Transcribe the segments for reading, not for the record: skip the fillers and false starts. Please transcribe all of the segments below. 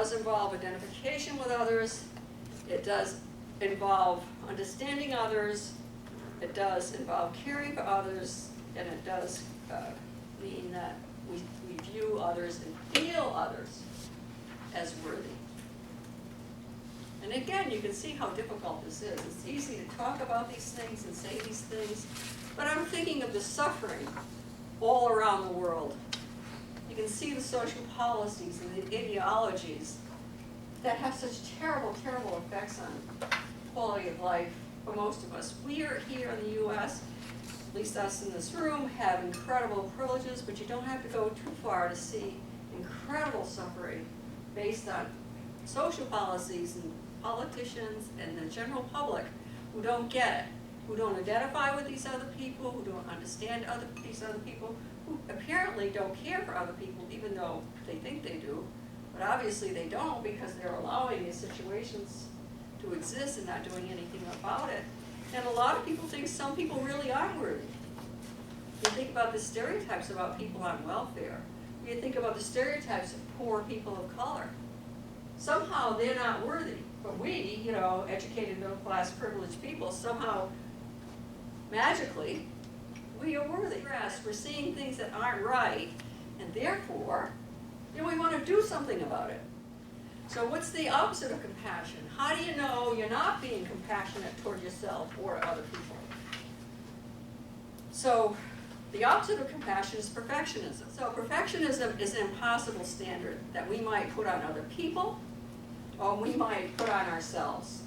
does involve identification with others. It does involve understanding others. It does involve caring for others, and it does mean that we view others and feel others as worthy. And again, you can see how difficult this is. It's easy to talk about these things and say these things, but I'm thinking of the suffering all around the world. You can see the social policies and the ideologies that have such terrible, terrible effects on quality of life for most of us. We are here in the US, at least us in this room, have incredible privileges, but you don't have to go too far to see incredible suffering based on social policies and politicians and the general public who don't get it, who don't identify with these other people, who don't understand these other people, who apparently don't care for other people even though they think they do, but obviously they don't because they're allowing these situations to exist and not doing anything about it. And a lot of people think some people really are worthy. You think about the stereotypes about people on welfare. You think about the stereotypes of poor people of color. Somehow they're not worthy, but we, you know, educated, middle-class, privileged people, somehow, magically, we are worthy. We're seeing things that aren't right, and therefore, you know, we want to do something about it. So what's the opposite of compassion? How do you know you're not being compassionate toward yourself or other people? So the opposite of compassion is perfectionism. So perfectionism is an impossible standard that we might put on other people or we might put on ourselves.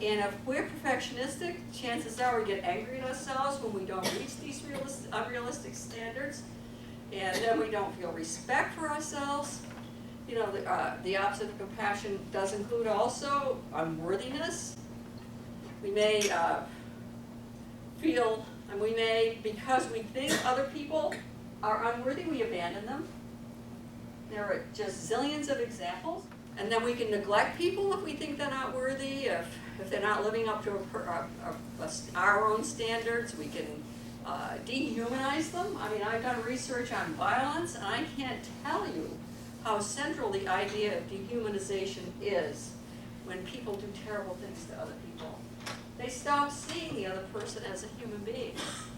And if we're perfectionistic, chances are we get angry at ourselves when we don't reach these unrealistic standards, and then we don't feel respect for ourselves. You know, the opposite of compassion does include also unworthiness. We may feel, and we may, because we think other people are unworthy, we abandon them. There are just zillions of examples. And then we can neglect people if we think they're not worthy, if they're not living up to our own standards. We can dehumanize them. I mean, I've done research on violence, and I can't tell you how central the idea of dehumanization is when people do terrible things to other people. They stop seeing the other person as a human being.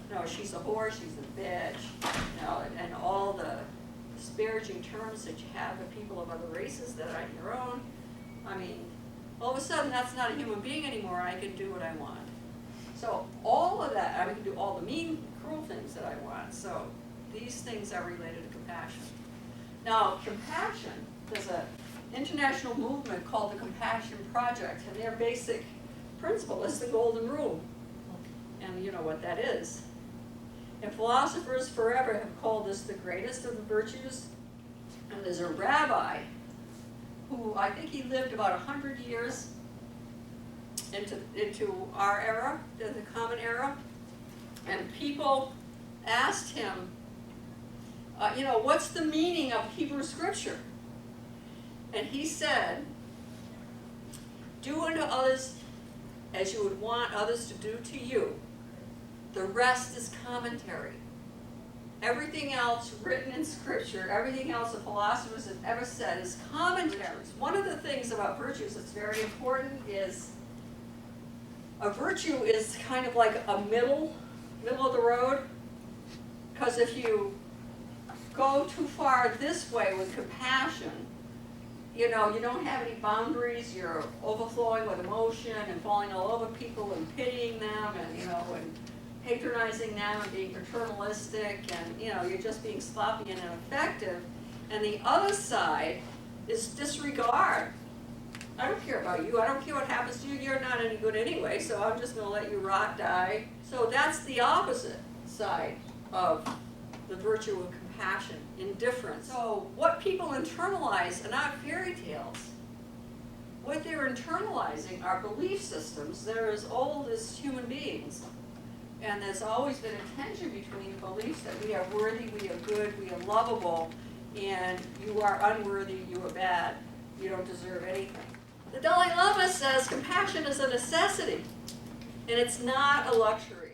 You know, she's a whore, she's a bitch, you know, and all the disparaging terms that you have of people of other races that aren't your own. I mean, all of a sudden that's not a human being anymore, I can do what I want. So all of that, I can do all the mean, cruel things that I want. So these things are related to compassion. Now, compassion, there's an international movement called the Compassion Project, and their basic principle is the Golden Rule. And you know what that is. And philosophers forever have called this the greatest of the virtues. And there's a rabbi who, I think he lived about 100 years into our era, the Common Era. And people asked him, you know, what's the meaning of Hebrew Scripture? And he said, do unto others as you would want others to do to you. The rest is commentary. Everything else written in Scripture, everything else the philosophers have ever said is commentaries. One of the things about virtues that's very important is a virtue is kind of like a middle of the road, because if you go too far this way with compassion, you know, you don't have any boundaries, you're overflowing with emotion and falling all over people and pitying them and, you know, and patronizing them and being paternalistic, and you know, you're just being sloppy and ineffective. And the other side is disregard. I don't care about you, I don't care what happens to you, you're not any good anyway, so I'm just going to let you rot, die. So that's the opposite side of the virtue of compassion, indifference. So what people internalize are not fairy tales. What they're internalizing are belief systems that are as old as human beings. And there's always been a tension between the beliefs that we are worthy, we are good, we are lovable, and you are unworthy, you are bad, you don't deserve anything. The Dalai Lama says compassion is a necessity, and it's not a luxury.